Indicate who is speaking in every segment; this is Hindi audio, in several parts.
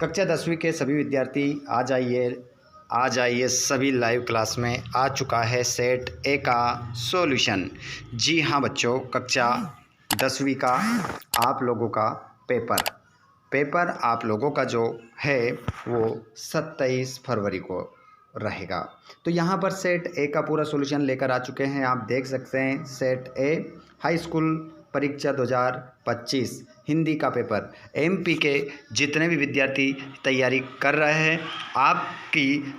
Speaker 1: कक्षा 10वीं के सभी विद्यार्थी आ जाइए सभी लाइव क्लास में आ चुका है सेट ए का सॉल्यूशन। जी हाँ बच्चों, कक्षा 10वीं का आप लोगों का पेपर आप लोगों का जो है वो 27 फरवरी को रहेगा। तो यहाँ पर सेट ए का पूरा सॉल्यूशन लेकर आ चुके हैं। आप देख सकते हैं सेट ए हाई स्कूल परीक्षा 2025 हिंदी का पेपर एमपी के जितने भी विद्यार्थी तैयारी कर रहे हैं, आपकी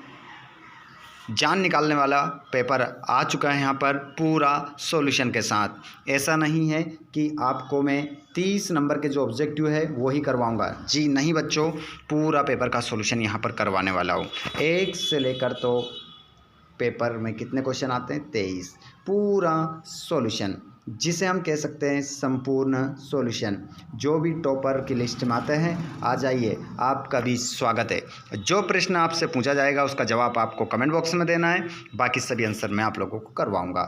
Speaker 1: जान निकालने वाला पेपर आ चुका है यहाँ पर पूरा सॉल्यूशन के साथ। ऐसा नहीं है कि आपको मैं 30 नंबर के जो ऑब्जेक्टिव है वही करवाऊंगा, जी नहीं बच्चों, पूरा पेपर का सॉल्यूशन यहाँ पर करवाने वाला हूँ। 1 से लेकर तो पेपर में कितने क्वेश्चन आते हैं 23, पूरा सॉल्यूशन जिसे हम कह सकते हैं संपूर्ण सॉल्यूशन। जो भी टॉपर की लिस्ट में आते हैं आ जाइए, आपका भी स्वागत है। जो प्रश्न आपसे पूछा जाएगा उसका जवाब आपको कमेंट बॉक्स में देना है, बाकी सभी आंसर मैं आप लोगों को करवाऊंगा।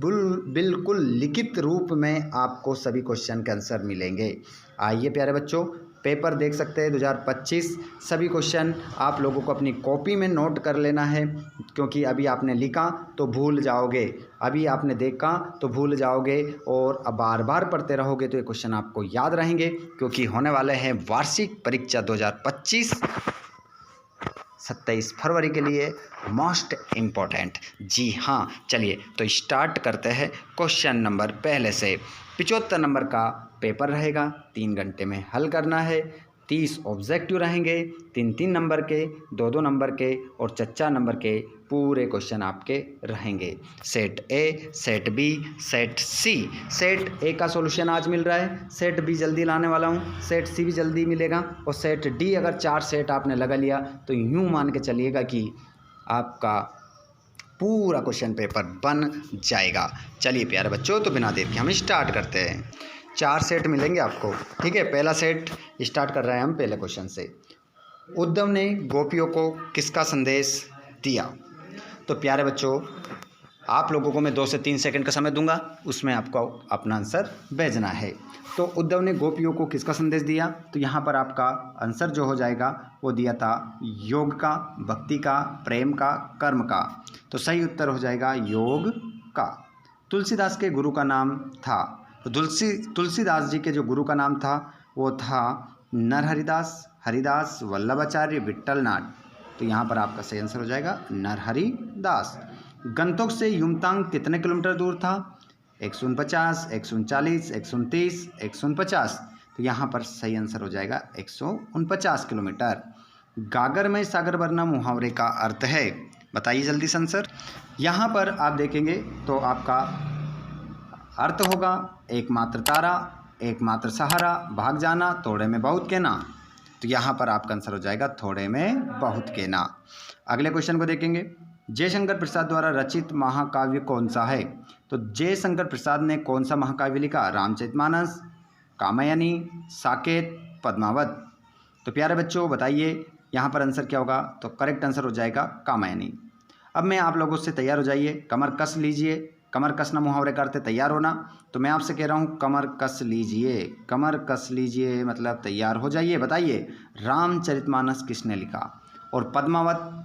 Speaker 1: बिल्कुल लिखित रूप में आपको सभी क्वेश्चन के आंसर मिलेंगे। आइए प्यारे बच्चों, पेपर देख सकते हैं 2025 सभी क्वेश्चन आप लोगों को अपनी कॉपी में नोट कर लेना है, क्योंकि अभी आपने लिखा तो भूल जाओगे, अभी आपने देखा तो भूल जाओगे, और अब बार बार पढ़ते रहोगे तो ये क्वेश्चन आपको याद रहेंगे, क्योंकि होने वाले हैं वार्षिक परीक्षा 2025 27 फरवरी के लिए मोस्ट इम्पॉर्टेंट। जी हाँ, चलिए तो स्टार्ट करते हैं। क्वेश्चन नंबर पहले से 75 नंबर का पेपर रहेगा, 3 घंटे में हल करना है। 30 ऑब्जेक्टिव रहेंगे, 3-3 नंबर के, 2-2 नंबर के और 4-4 नंबर के पूरे क्वेश्चन आपके रहेंगे। Set A, set B, set C. Set A का सॉल्यूशन आज मिल रहा है, सेट बी जल्दी लाने वाला हूँ, सेट सी भी जल्दी मिलेगा, और सेट डी अगर 4 सेट आपने लगा लिया तो यूँ मान के चलिएगा कि आपका पूरा क्वेश्चन पेपर बन जाएगा। चलिए प्यारे बच्चों, तो बिना देर के हम स्टार्ट करते हैं। 4 सेट मिलेंगे आपको, ठीक है। पहला सेट स्टार्ट कर रहे हैं हम पहले क्वेश्चन से। उद्धव ने गोपियों को किसका संदेश दिया? तो प्यारे बच्चों, आप लोगों को मैं 2 से 3 सेकंड का समय दूंगा, उसमें आपको अपना आंसर भेजना है। तो उद्धव ने गोपियों को किसका संदेश दिया? तो यहाँ पर आपका आंसर जो हो जाएगा वो दिया था योग का, भक्ति का, प्रेम का, कर्म का। तो सही उत्तर हो जाएगा योग का। तुलसीदास के गुरु का नाम था, तो तुलसीदास जी के जो गुरु का नाम था वो था नरहरिदास, हरिदास, वल्लभाचार्य, विट्ठलनाथ। तो यहाँ पर आपका सही आंसर हो जाएगा नरहरिदास। गंगटोक से युमतांग कितने किलोमीटर दूर था? 149, 139, 130, 150। तो यहाँ पर सही आंसर हो जाएगा 149 किलोमीटर। गागर में सागर वरना मुहावरे का अर्थ है, बताइए जल्दी से आंसर। यहाँ पर आप देखेंगे तो आपका अर्थ होगा एकमात्र तारा, एकमात्र सहारा, भाग जाना, थोड़े में बहुत कहना। तो यहाँ पर आपका आंसर हो जाएगा थोड़े में बहुत कहना। अगले क्वेश्चन को देखेंगे। जयशंकर प्रसाद द्वारा रचित महाकाव्य कौन सा है? तो जयशंकर प्रसाद ने कौन सा महाकाव्य लिखा? रामचरितमानस, कामायनी, साकेत, पद्मावत। तो प्यारे बच्चों बताइए यहाँ पर आंसर क्या होगा? तो करेक्ट आंसर हो जाएगा कामायनी। अब मैं आप लोगों से तैयार हो जाइए, कमर कस लीजिए, कमर कसना मुहावरे करते तैयार होना। तो मैं आपसे कह रहा हूँ कमर कस लीजिए, कमर कस लीजिए मतलब तैयार हो जाइए। बताइए रामचरितमानस किसने लिखा और पद्मावत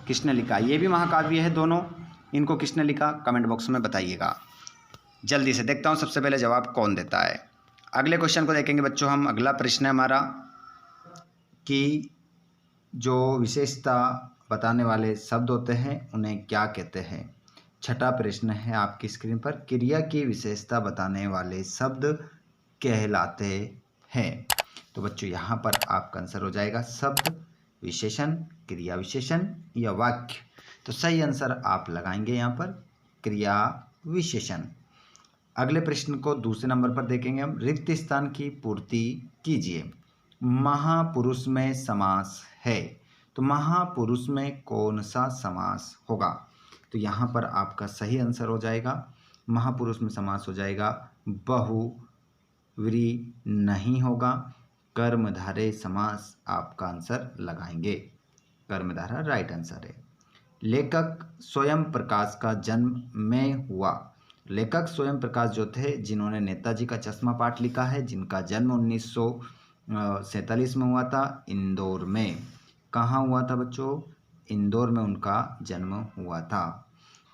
Speaker 1: किसने लिखा? ये भी महाकाव्य है दोनों, इनको किसने लिखा? कमेंट बॉक्स में बताइएगा। जल्दी से देखता हूँ सबसे पहले जवाब कौन देता है। अगले क्वेश्चन को देखेंगे बच्चों हम। अगला प्रश्न है हमारा कि जो विशेषता बताने वाले शब्द होते हैं उन्हें क्या कहते हैं? छठा प्रश्न है आपकी स्क्रीन पर, क्रिया की विशेषता बताने वाले शब्द कहलाते हैं। तो बच्चों यहाँ पर आपका आंसर हो जाएगा शब्द विशेषण, क्रिया विशेषण या वाक्य। तो सही आंसर आप लगाएंगे यहाँ पर क्रिया विशेषण। अगले प्रश्न को दूसरे नंबर पर देखेंगे हम। रिक्त स्थान की पूर्ति कीजिए। महापुरुष में समास है, तो महापुरुष में कौन सा समास होगा? तो यहाँ पर आपका सही आंसर हो जाएगा महापुरुष में समास हो जाएगा बहुव्रीहि नहीं होगा, कर्मधारय समास आपका आंसर लगाएंगे। कर्मधारय राइट आंसर है। लेखक स्वयं प्रकाश का जन्म में हुआ। लेखक स्वयं प्रकाश जो थे जिन्होंने नेताजी का चश्मा पाठ लिखा है, जिनका जन्म 1947 में हुआ था इंदौर में। कहाँ हुआ था बच्चों? इंदौर में उनका जन्म हुआ था।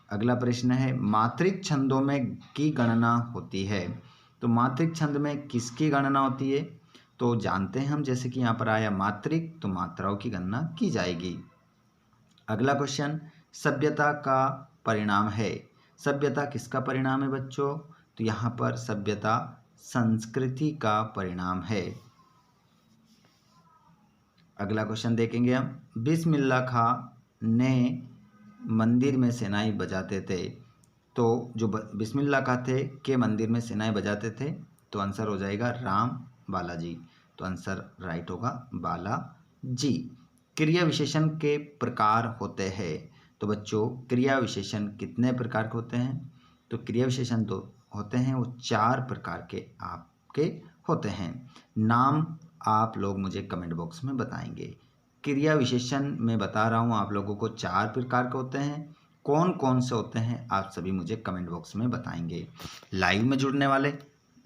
Speaker 1: अगला प्रश्न है मात्रिक छंदों में की गणना होती है। तो मात्रिक छंद में किसकी गणना होती है? तो जानते हैं हम, जैसे कि यहाँ पर आया मात्रिक, तो मात्राओं की गणना की जाएगी। अगला क्वेश्चन सभ्यता का परिणाम है। सभ्यता किसका परिणाम है बच्चों? तो यहाँ पर सभ्यता संस्कृति का परिणाम है। अगला क्वेश्चन देखेंगे हम, बिस्मिल्लाह खां ने मंदिर में शहनाई बजाते थे। तो जो बिस्मिल्लाह खां थे के मंदिर में शहनाई बजाते थे, तो आंसर हो जाएगा राम बालाजी। तो आंसर राइट होगा बालाजी। क्रिया विशेषण के प्रकार होते हैं। तो बच्चों क्रिया विशेषण कितने प्रकार के होते हैं? तो क्रिया विशेषण तो होते हैं वो 4 प्रकार के आपके होते हैं। नाम आप लोग मुझे कमेंट बॉक्स में बताएंगे। क्रिया विशेषण मैं बता रहा हूँ आप लोगों को 4 प्रकार के होते हैं। कौन कौन से होते हैं आप सभी मुझे कमेंट बॉक्स में बताएंगे। लाइव में जुड़ने वाले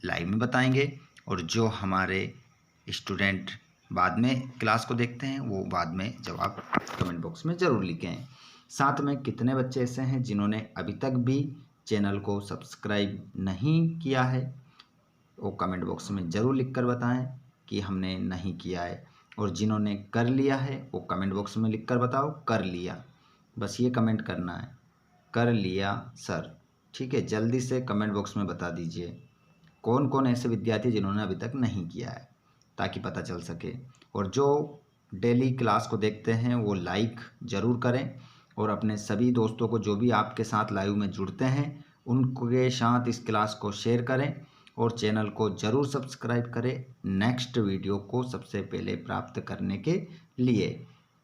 Speaker 1: लाइव में बताएंगे, और जो हमारे स्टूडेंट बाद में क्लास को देखते हैं वो बाद में जवाब कमेंट बॉक्स में ज़रूर लिखें। साथ में कितने बच्चे ऐसे हैं जिन्होंने अभी तक भी चैनल को सब्सक्राइब नहीं किया है, वो कमेंट बॉक्स में ज़रूर लिख कर बताएं कि हमने नहीं किया है। और जिन्होंने कर लिया है वो कमेंट बॉक्स में लिख कर बताओ कर लिया। बस ये कमेंट करना है, कर लिया सर। ठीक है, जल्दी से कमेंट बॉक्स में बता दीजिए कौन कौन ऐसे विद्यार्थी जिन्होंने अभी तक नहीं किया है, ताकि पता चल सके। और जो डेली क्लास को देखते हैं वो लाइक ज़रूर करें, और अपने सभी दोस्तों को जो भी आपके साथ लाइव में जुड़ते हैं उनके साथ इस क्लास को शेयर करें, और चैनल को ज़रूर सब्सक्राइब करें नेक्स्ट वीडियो को सबसे पहले प्राप्त करने के लिए।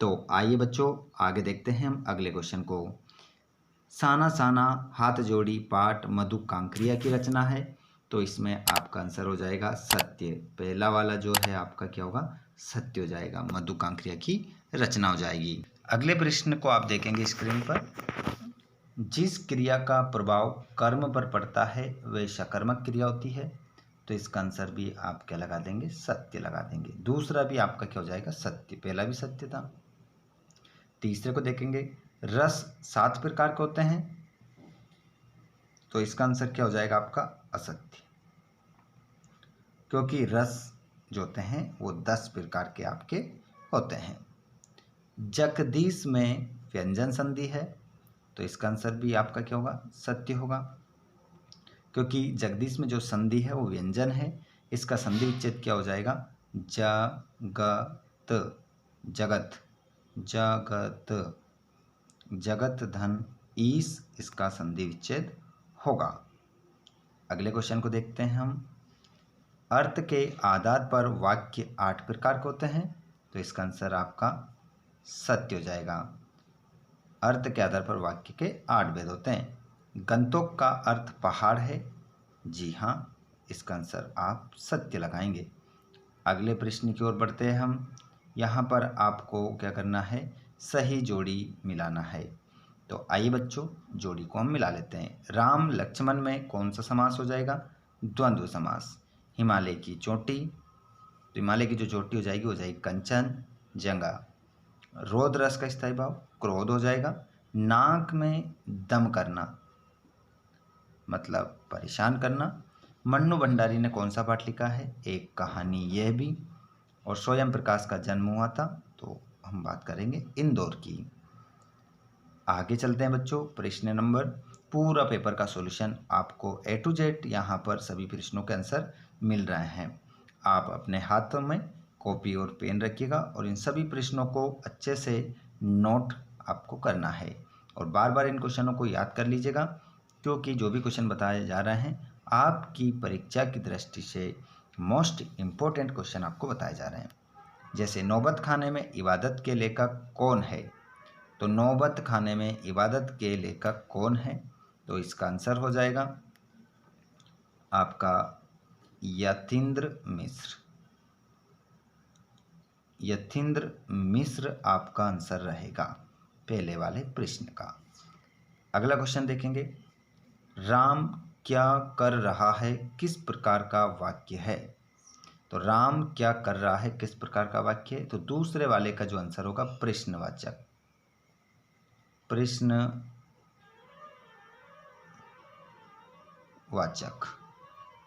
Speaker 1: तो आइए बच्चों आगे देखते हैं हम अगले क्वेश्चन को। साना साना हाथ जोड़ी पाठ मधु कांकरिया की रचना है। तो इसमें आपका आंसर हो जाएगा सत्य। पहला वाला जो है आपका क्या होगा? सत्य हो जाएगा, मधु कांकरिया की रचना हो जाएगी। अगले प्रश्न को आप देखेंगे स्क्रीन पर, जिस क्रिया का प्रभाव कर्म पर पड़ता है वह सकर्मक क्रिया होती है। तो इसका आंसर भी आप क्या लगा देंगे? सत्य लगा देंगे। दूसरा भी आपका क्या हो जाएगा? सत्य। पहला भी सत्य था। तीसरे को देखेंगे, रस 7 प्रकार के होते हैं। तो इसका आंसर क्या हो जाएगा आपका? असत्य, क्योंकि रस जो होते हैं वो 10 प्रकार के आपके होते हैं। जगदीश में व्यंजन संधि है। तो इसका आंसर भी आपका क्या होगा? सत्य होगा, क्योंकि जगदीश में जो संधि है वो व्यंजन है। इसका संधि विच्छेद क्या हो जाएगा? जगत। जगत जगत जगत धन ईस, इसका संधि विच्छेद होगा। अगले क्वेश्चन को देखते हैं हम। अर्थ के आधार पर वाक्य 8 प्रकार के होते हैं। तो इसका आंसर आपका सत्य हो जाएगा। अर्थ के आधार पर वाक्य के 8 भेद होते हैं। गंतोक का अर्थ पहाड़ है। जी हाँ, इसका आंसर आप सत्य लगाएंगे। अगले प्रश्न की ओर बढ़ते हैं हम। यहाँ पर आपको क्या करना है? सही जोड़ी मिलाना है। तो आइए बच्चों जोड़ी को हम मिला लेते हैं। राम लक्ष्मण में कौन सा समास हो जाएगा? द्वंद्व समास। हिमालय की चोटी, तो हिमालय की जो चोटी हो जाएगी कंचन जंगा। रोध रस का स्थायी भाव क्रोध हो जाएगा। नाक में दम करना मतलब परेशान करना। मन्नू भंडारी ने कौन सा पाठ लिखा है? एक कहानी यह भी। और स्वयं प्रकाश का जन्म हुआ था, तो हम बात करेंगे इंदौर की। आगे चलते हैं बच्चों। प्रश्न नंबर, पूरा पेपर का सॉल्यूशन आपको A to Z यहाँ पर सभी प्रश्नों के आंसर मिल रहे हैं। आप अपने हाथों में कॉपी और पेन रखिएगा, और इन सभी प्रश्नों को अच्छे से नोट आपको करना है, और बार बार इन क्वेश्चनों को याद कर लीजिएगा, क्योंकि जो भी क्वेश्चन बताए जा रहे हैं आपकी परीक्षा की दृष्टि से मोस्ट इम्पोर्टेंट क्वेश्चन आपको बताए जा रहे हैं। जैसे नौबत खाने में इबादत के लेखक कौन है? तो नौबत खाने में इबादत के लेखक कौन है? तो इसका आंसर हो जाएगा आपका यतीन्द्र मिश्र। यतीन्द्र मिश्र आपका आंसर रहेगा पहले वाले प्रश्न का। अगला क्वेश्चन देखेंगे, राम क्या कर रहा है किस प्रकार का वाक्य है? तो राम क्या कर रहा है किस प्रकार का वाक्य है, तो दूसरे वाले का जो आंसर होगा प्रश्नवाचक,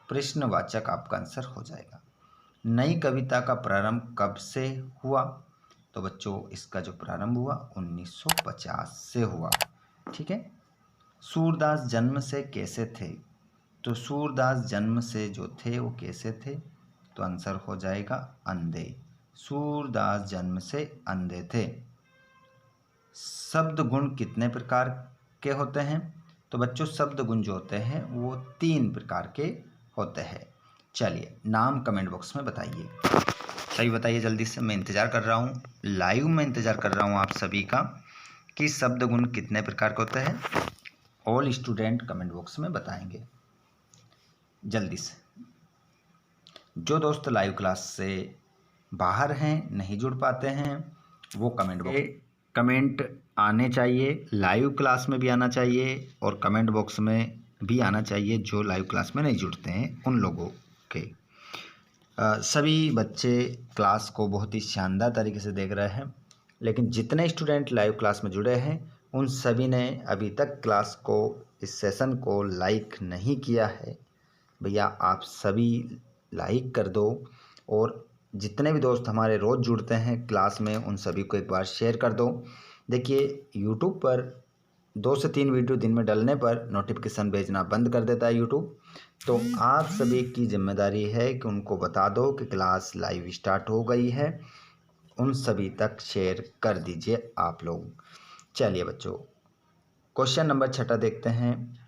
Speaker 1: प्रश्नवाचक आपका आंसर हो जाएगा। नई कविता का प्रारंभ कब से हुआ, तो बच्चों इसका जो प्रारंभ हुआ 1950 से हुआ। ठीक है। सूरदास जन्म से कैसे थे, तो सूरदास जन्म से जो थे वो कैसे थे, तो आंसर हो जाएगा अंधे। सूरदास जन्म से अंधे थे। शब्द गुण कितने प्रकार के होते हैं, तो बच्चों शब्द गुण जो होते हैं वो 3 प्रकार के होते हैं। चलिए नाम कमेंट बॉक्स में बताइए, सही बताइए जल्दी से, मैं इंतज़ार कर रहा हूँ, लाइव में इंतज़ार कर रहा हूँ आप सभी का कि शब्द गुण कितने प्रकार के होते हैं। ऑल स्टूडेंट कमेंट बॉक्स में बताएंगे जल्दी से। जो दोस्त लाइव क्लास से बाहर हैं, नहीं जुड़ पाते हैं, वो कमेंट आने चाहिए, लाइव क्लास में भी आना चाहिए और कमेंट बॉक्स में भी आना चाहिए। जो लाइव क्लास में नहीं जुड़ते हैं उन लोगों के सभी बच्चे क्लास को बहुत ही शानदार तरीके से देख रहे हैं, लेकिन जितने स्टूडेंट लाइव क्लास में जुड़े हैं उन सभी ने अभी तक क्लास को, इस सेशन को लाइक नहीं किया है। भैया आप सभी लाइक कर दो और जितने भी दोस्त हमारे रोज़ जुड़ते हैं क्लास में उन सभी को एक बार शेयर कर दो। देखिए यूट्यूब पर 2 से 3 वीडियो दिन में डालने पर नोटिफिकेशन भेजना बंद कर देता है यूट्यूब, तो आप सभी की जिम्मेदारी है कि उनको बता दो कि क्लास लाइव स्टार्ट हो गई है, उन सभी तक शेयर कर दीजिए आप लोग। चलिए बच्चों क्वेश्चन नंबर 6 देखते हैं।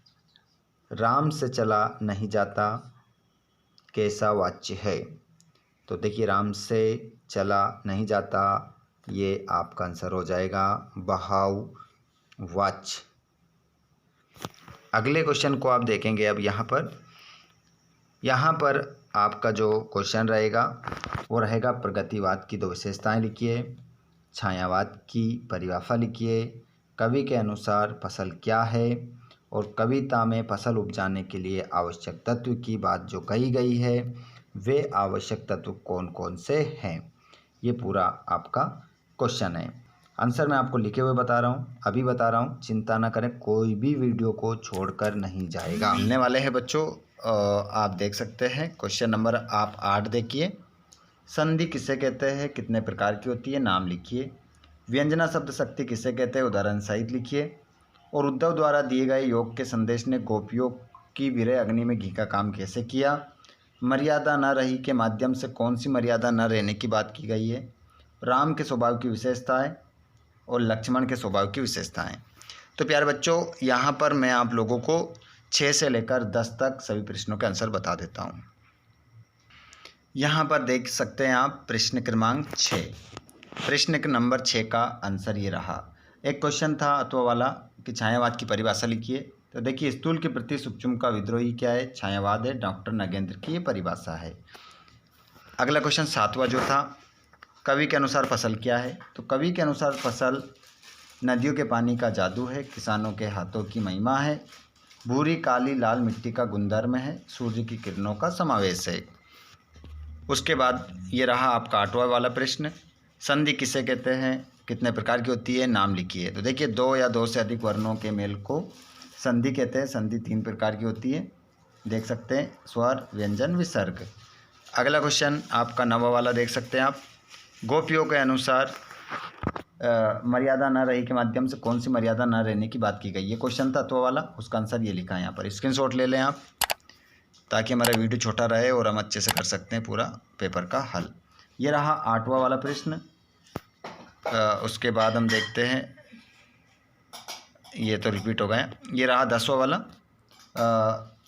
Speaker 1: राम से चला नहीं जाता कैसा वाच्य है, तो देखिए राम से चला नहीं जाता, ये आपका आंसर हो जाएगा बहाव वाच्य। अगले क्वेश्चन को आप देखेंगे। अब यहाँ पर आपका जो क्वेश्चन रहेगा वो रहेगा प्रगतिवाद की 2 विशेषताएं लिखिए, छायावाद की परिभाषा लिखिए, कवि के अनुसार फसल क्या है और कविता में फसल उपजाने के लिए आवश्यक तत्व की बात जो कही गई है वे आवश्यक तत्व कौन कौन से हैं। ये पूरा आपका क्वेश्चन है। आंसर मैं आपको लिखे हुए बता रहा हूँ, अभी बता रहा हूँ, चिंता ना करें, कोई भी वीडियो को छोड़कर नहीं जाएगा। मिलने वाले हैं बच्चों, आप देख सकते हैं। क्वेश्चन नंबर आप 8 देखिए। संधि किसे कहते हैं, कितने प्रकार की होती है, नाम लिखिए। व्यंजना शब्द शक्ति किसे कहते हैं, उदाहरण सहित लिखिए। और उद्धव द्वारा दिए गए योग के संदेश ने गोपियों की विरह अग्नि में घी का काम कैसे किया। मर्यादा न रही के माध्यम से कौन सी मर्यादा न रहने की बात की गई है। राम के स्वभाव की विशेषताएं और लक्ष्मण के स्वभाव की विशेषताएं। तो प्यारे बच्चों यहाँ पर मैं आप लोगों को 6 से लेकर 10 तक सभी प्रश्नों के आंसर बता देता हूँ। यहाँ पर देख सकते हैं आप प्रश्न क्रमांक 6। प्रश्न नंबर 6 का आंसर ये रहा। एक क्वेश्चन था अथवा वाला कि छायावाद की परिभाषा लिखिए। तो देखिए स्थूल के प्रति सूक्ष्म का विद्रोही क्या है, छायावाद है, डॉक्टर नगेंद्र की ये परिभाषा है। अगला क्वेश्चन 7वां जो था, कवि के अनुसार फसल क्या है। तो कवि के अनुसार फसल नदियों के पानी का जादू है, किसानों के हाथों की महिमा है, भूरी काली लाल मिट्टी का गुणधर्म है, सूर्य की किरणों का समावेश है। उसके बाद ये रहा आपका 8वां वाला प्रश्न, संधि किसे कहते हैं, कितने प्रकार की होती है, नाम लिखिए। तो देखिए 2 या 2 से अधिक वर्णों के मेल को संधि कहते हैं। संधि 3 प्रकार की होती है, देख सकते हैं, स्वर, व्यंजन, विसर्ग। अगला क्वेश्चन आपका 9वां वाला देख सकते हैं आप, गोपियों के अनुसार मर्यादा न रही के माध्यम से कौन सी मर्यादा न रहने की बात की गई। ये क्वेश्चन था तत्व वाला, उसका आंसर ये लिखा है यहाँ पर। स्क्रीनशॉट ले लें आप ताकि हमारा वीडियो छोटा रहे और हम अच्छे से कर सकते हैं पूरा पेपर का हल। ये रहा 8वां वाला प्रश्न। उसके बाद हम देखते हैं, ये तो रिपीट हो गया। ये रहा 10वां वाला,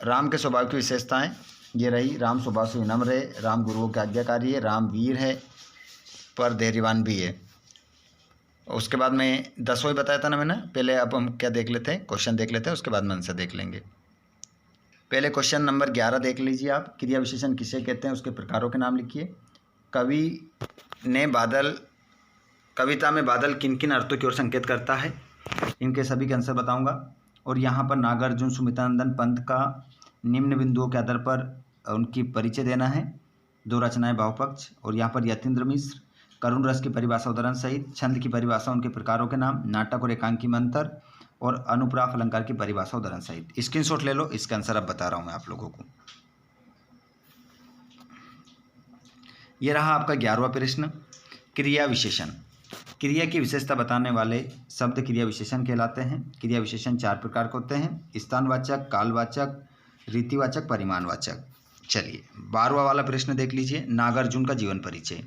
Speaker 1: राम के स्वभाव की विशेषताएं। ये रही, राम स्वभाव से विनम्र है, राम गुरुओं के आज्ञाकारी है, राम वीर है पर धैर्यवान भी है। उसके बाद में 10वां ही बताया था ना मैंने पहले। अब हम क्या देख लेते हैं, क्वेश्चन देख लेते हैं, उसके बाद में आंसर देख लेंगे। पहले क्वेश्चन नंबर 11 देख लीजिए आप, क्रिया विशेषण किसे कहते हैं, उसके प्रकारों के नाम लिखिए। कवि ने बादल, कविता में बादल किन किन अर्थों की ओर संकेत करता है, इनके सभी के आंसर बताऊंगा। और यहाँ पर नागार्जुन सुमित्रानंदन पंत का निम्न बिंदुओं के आधार पर उनकी परिचय देना है। दो रचनाएं भावपक्ष, और यहाँ पर यतीन्द्र मिश्र करुण रस की परिभाषा उदाहरण सहित, छंद की परिभाषा उनके प्रकारों के नाम, नाटक और एकांकी में अंतर, और अनुप्रास अलंकार की परिभाषा उदाहरण सहित। स्क्रीनशॉट ले लो, इसका आंसर अब बता रहा हूँ मैं आप लोगों को। ये रहा आपका 11वां प्रश्न, क्रिया विशेषण। क्रिया की विशेषता बताने वाले शब्द क्रिया विशेषण कहलाते हैं। क्रिया विशेषण 4 प्रकार के होते हैं, स्थानवाचक, कालवाचक, रीतिवाचक, परिमाणवाचक। चलिए 12वां वाला प्रश्न देख लीजिए, नागार्जुन का जीवन परिचय।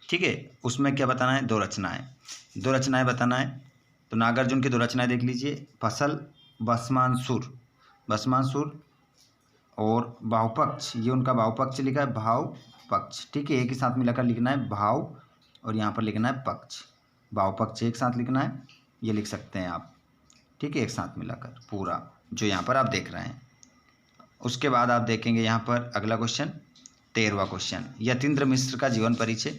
Speaker 1: ठीक है, उसमें क्या बताना है, दो रचनाएं बताना है। तो नागार्जुन की दो रचनाएं देख लीजिए, फसल, भस्मासुर, और भावपक्ष, ये उनका भावपक्ष लिखा है, भाव पक्ष। ठीक है, एक ही साथ मिलाकर लिखना है भाव, और यहाँ पर लिखना है पक्ष। भाव पक्ष एक साथ लिखना है, ये लिख सकते हैं आप। ठीक है, एक साथ मिलाकर पूरा जो यहाँ पर आप देख रहे हैं। उसके बाद आप देखेंगे यहाँ पर अगला क्वेश्चन, 13वां क्वेश्चन, यतीन्द्र मिश्र का जीवन परिचय।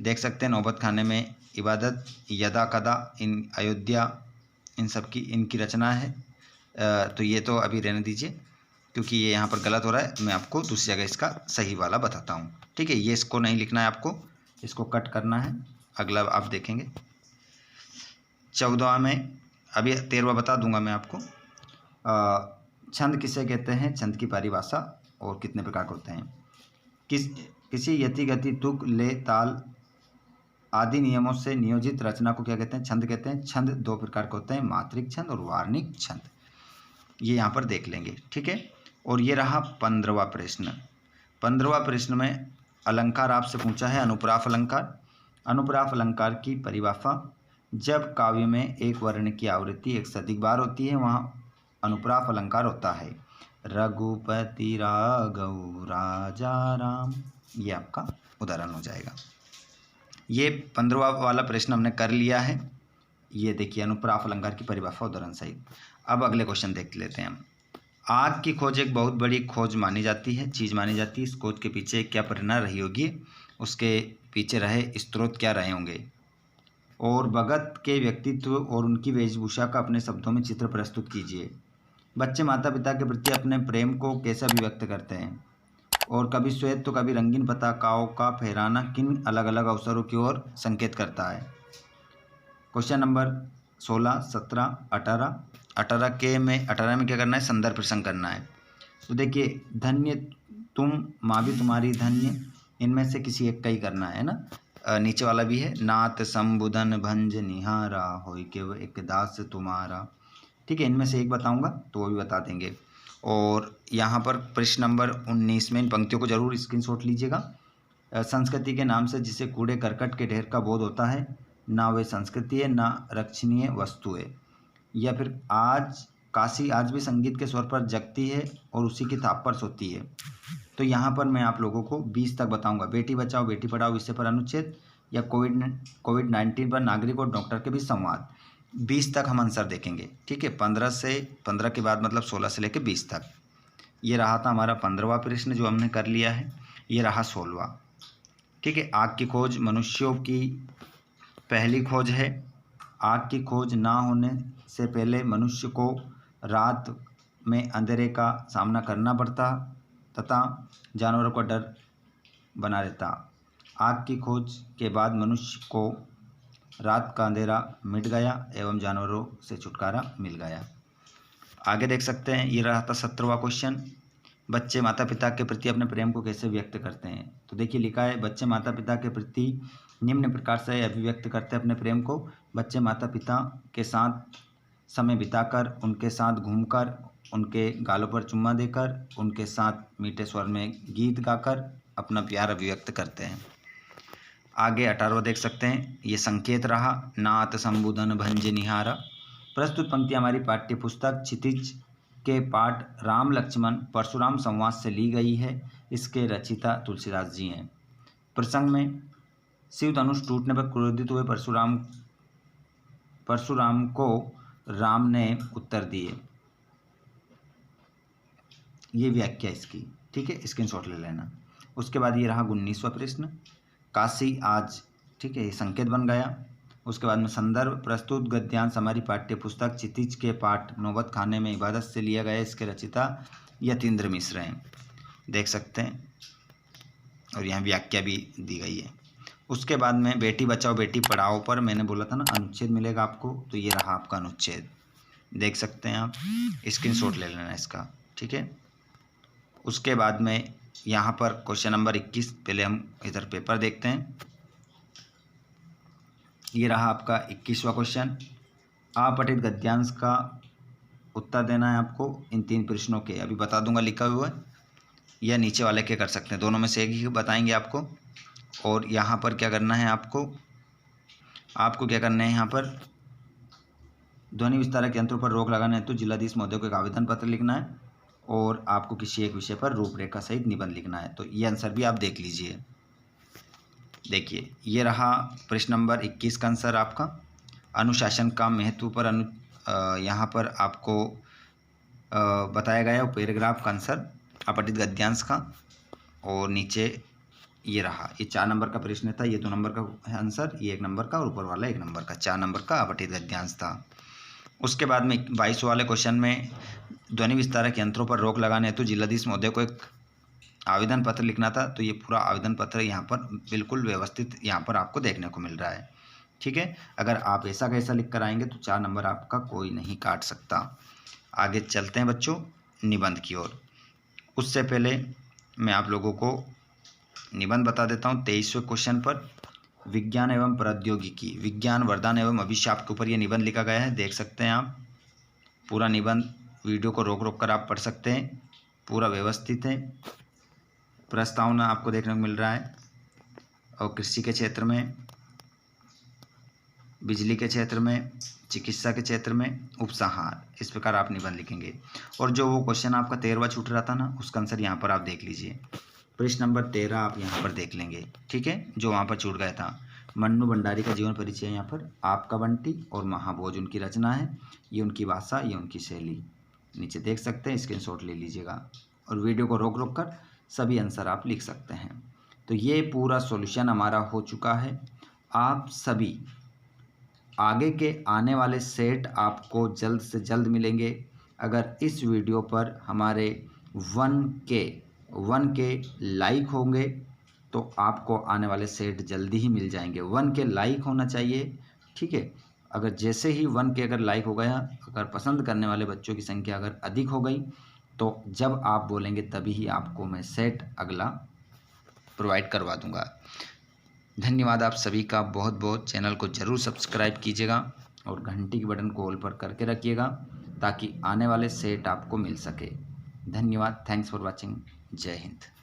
Speaker 1: देख सकते हैं नौबत खाने में इबादत, यदा कदा, इन अयोध्या, इन सब की इनकी रचना है। तो ये तो अभी रहने दीजिए क्योंकि ये यहाँ पर गलत हो रहा है, मैं आपको दूसरी जगह इसका सही वाला बताता हूँ। ठीक है, ये इसको नहीं लिखना है आपको, इसको कट करना है। अगला आप देखेंगे 14वां में, अभी 13वां बता दूंगा मैं आपको। छंद किसे कहते हैं, छंद की परिभाषा और कितने प्रकार के होते हैं। किसी यति, गति, तुक, ले, ताल आदि नियमों से नियोजित रचना को क्या कहते हैं, छंद कहते हैं। छंद दो प्रकार के होते हैं, मात्रिक छंद और वार्णिक छंद, ये यहाँ पर देख लेंगे। ठीक है, और ये रहा 15वां प्रश्न। 15वां प्रश्न में अलंकार आपसे पूछा है, अनुप्रास अलंकार। अनुप्रास अलंकार की परिभाषा, जब काव्य में एक वर्ण की आवृत्ति एक से अधिक बार होती है वहाँ अनुप्रास अलंकार होता है। रघुपति राघव राजा राम, ये आपका उदाहरण हो जाएगा। ये 15वां वाला प्रश्न हमने कर लिया है। ये देखिए अनुप्रास अलंकार की परिभाषा उदाहरण सहित। अब अगले क्वेश्चन देख लेते हैं हम। आग की खोज एक बहुत बड़ी खोज मानी जाती है, चीज़ मानी जाती है। इस खोज के पीछे क्या प्रेरणा रही होगी, उसके पीछे रहे स्रोत क्या रहे होंगे, और भगत के व्यक्तित्व और उनकी वेशभूषा का अपने शब्दों में चित्र प्रस्तुत कीजिए। बच्चे माता पिता के प्रति अपने प्रेम को कैसे अभिव्यक्त करते हैं, और कभी श्वेत तो कभी रंगीन पताकाओं का फहराना किन अलग अलग अवसरों की ओर संकेत करता है। क्वेश्चन नंबर 16, 17, 18 में क्या करना है, संदर्भ प्रसंग करना है। तो देखिए धन्य तुम, माँ भी तुम्हारी धन्य, इनमें से किसी एक का ही करना है ना। नीचे वाला भी है, नाथ संबुधन भंज निहारा होय के एक दास तुम्हारा। ठीक है, इनमें से एक बताऊंगा तो वो भी बता देंगे। और यहाँ पर प्रश्न नंबर 19 में इन पंक्तियों को जरूर स्क्रीनशॉट लीजिएगा। संस्कृति के नाम से जिसे कूड़े करकट के ढेर का बोध होता है, ना वे संस्कृति है ना रक्षणीय वस्तु है। या फिर काशी आज भी संगीत के स्वर पर जगती है और उसी की थाप पर सोती है। तो यहाँ पर मैं आप लोगों को 20 तक बताऊंगा। बेटी बचाओ बेटी पढ़ाओ विषय पर अनुच्छेद, या कोविड-19 पर नागरिक और डॉक्टर के बीच संवाद। 20 तक हम आंसर देखेंगे। ठीक है, 15 के बाद मतलब 16 से लेकर 20 तक। ये रहा था हमारा 15वां प्रश्न जो हमने कर लिया है। ये रहा 16वां। ठीक है, आग की खोज मनुष्यों की पहली खोज है। आग की खोज ना होने से पहले मनुष्य को रात में अंधेरे का सामना करना पड़ता तथा जानवरों का डर बना रहता। आग की खोज के बाद मनुष्य को रात का अंधेरा मिट गया एवं जानवरों से छुटकारा मिल गया। आगे देख सकते हैं, ये रहा था 17वां क्वेश्चन। बच्चे माता पिता के प्रति अपने प्रेम को कैसे व्यक्त करते हैं। तो देखिए लिखा है, बच्चे माता पिता के प्रति निम्न प्रकार से अभिव्यक्त करते हैं अपने प्रेम को। बच्चे माता पिता के साथ समय बिताकर, उनके साथ घूमकर, उनके गालों पर चुम्मा देकर, उनके साथ मीठे स्वर में गीत गाकर अपना प्यार अभिव्यक्त करते हैं। आगे 18वां देख सकते हैं, ये संकेत रहा, नाथ संबुधन भंज निहारा। प्रस्तुत पंक्ति हमारी पाठ्य पुस्तक क्षितिज के पाठ राम लक्ष्मण परशुराम संवाद से ली गई है। इसके रचयिता तुलसीदास जी हैं। प्रसंग में शिव धनुष टूटने पर क्रोधित हुए परशुराम को राम ने उत्तर दिए। ये व्याख्या इसकी। ठीक है, स्क्रीनशॉट ले लेना। उसके बाद ये रहा 19वां प्रश्न, काशी आज। ठीक है, ये संकेत बन गया। उसके बाद में संदर्भ, प्रस्तुत गद्यांश हमारी पाठ्य पुस्तक क्षितिज के पाठ नौबत खाने में इबादत से लिया गया। इसके रचयिता यतीन्द्र मिश्र हैं। देख सकते हैं और यहाँ व्याख्या भी दी गई है। उसके बाद में बेटी बचाओ बेटी पढ़ाओ पर मैंने बोला था ना अनुच्छेद मिलेगा आपको, तो ये रहा आपका अनुच्छेद, देख सकते हैं आप, स्क्रीनशॉट ले लेना इसका, ठीक है। उसके बाद में यहाँ पर क्वेश्चन नंबर 21, पहले हम इधर पेपर देखते हैं। ये रहा आपका 21वां क्वेश्चन। अपठित गद्यांश का उत्तर देना है आपको इन 3 प्रश्नों के, अभी बता दूंगा लिखा हुआ है, या नीचे वाले के कर सकते हैं, दोनों में से एक ही बताएंगे आपको। और यहाँ पर क्या करना है आपको क्या करना है, यहाँ पर ध्वनि विस्तारक यंत्रों पर रोक लगाने हेतु जिलाधीश महोदय को एक आवेदन पत्र लिखना है और आपको किसी एक विषय पर रूपरेखा सहित निबंध लिखना है। तो ये आंसर भी आप देख लीजिए। देखिए ये रहा प्रश्न नंबर 21 का आंसर आपका। अनुशासन का महत्व पर यहाँ पर आपको बताया गया पैराग्राफ का आंसर अपठित गद्यांश का, और नीचे ये रहा, ये 4 नंबर का प्रश्न था, ये 2 नंबर का है आंसर, ये 1 नंबर का, और ऊपर वाला 1 नंबर का, 4 नंबर का अपठित गद्यांश था। उसके बाद में 22 वाले क्वेश्चन में ध्वनि विस्तारक यंत्रों पर रोक लगाने हेतु जिलाधीश महोदय को एक आवेदन पत्र लिखना था। तो ये पूरा आवेदन पत्र यहाँ पर बिल्कुल व्यवस्थित यहाँ पर आपको देखने को मिल रहा है, ठीक है। अगर आप ऐसा कैसा लिख कर आएंगे तो 4 नंबर आपका कोई नहीं काट सकता। आगे चलते हैं बच्चों निबंध की ओर। उससे पहले मैं आप लोगों को निबंध बता देता हूँ। 23वें क्वेश्चन पर विज्ञान एवं प्रौद्योगिकी, विज्ञान वरदान एवं अभिशाप के ऊपर ये निबंध लिखा गया है, देख सकते हैं आप। पूरा निबंध वीडियो को रोक रोक कर आप पढ़ सकते हैं, पूरा व्यवस्थित है। प्रस्तावना आपको देखने को मिल रहा है, और कृषि के क्षेत्र में, बिजली के क्षेत्र में, चिकित्सा के क्षेत्र में, उपसंहार, इस प्रकार आप निबंध लिखेंगे। और जो वो क्वेश्चन आपका 13वां छूट रहा था ना, उसका आंसर यहाँ पर आप देख लीजिए। प्रश्न नंबर 13 आप यहाँ पर देख लेंगे, ठीक है, जो वहाँ पर छूट गया था। मन्नू भंडारी का जीवन परिचय यहाँ पर, आपका बंटी और महाभोज उनकी रचना है, ये उनकी भाषा, ये उनकी शैली, नीचे देख सकते हैं, स्क्रीनशॉट ले लीजिएगा। और वीडियो को रोक रोक कर सभी आंसर आप लिख सकते हैं। तो ये पूरा सॉल्यूशन हमारा हो चुका है। आप सभी आगे के आने वाले सेट आपको जल्द से जल्द मिलेंगे। अगर इस वीडियो पर हमारे 1K लाइक होंगे तो आपको आने वाले सेट जल्दी ही मिल जाएंगे। 1K लाइक होना चाहिए, ठीक है। अगर जैसे ही 1K अगर लाइक हो गया, अगर पसंद करने वाले बच्चों की संख्या अगर अधिक हो गई, तो जब आप बोलेंगे तभी ही आपको मैं सेट अगला प्रोवाइड करवा दूंगा। धन्यवाद आप सभी का बहुत बहुत। चैनल को ज़रूर सब्सक्राइब कीजिएगा और घंटी के बटन को ऑल पर करके रखिएगा ताकि आने वाले सेट आपको मिल सके। धन्यवाद, थैंक्स फॉर वॉचिंग, जय हिंद।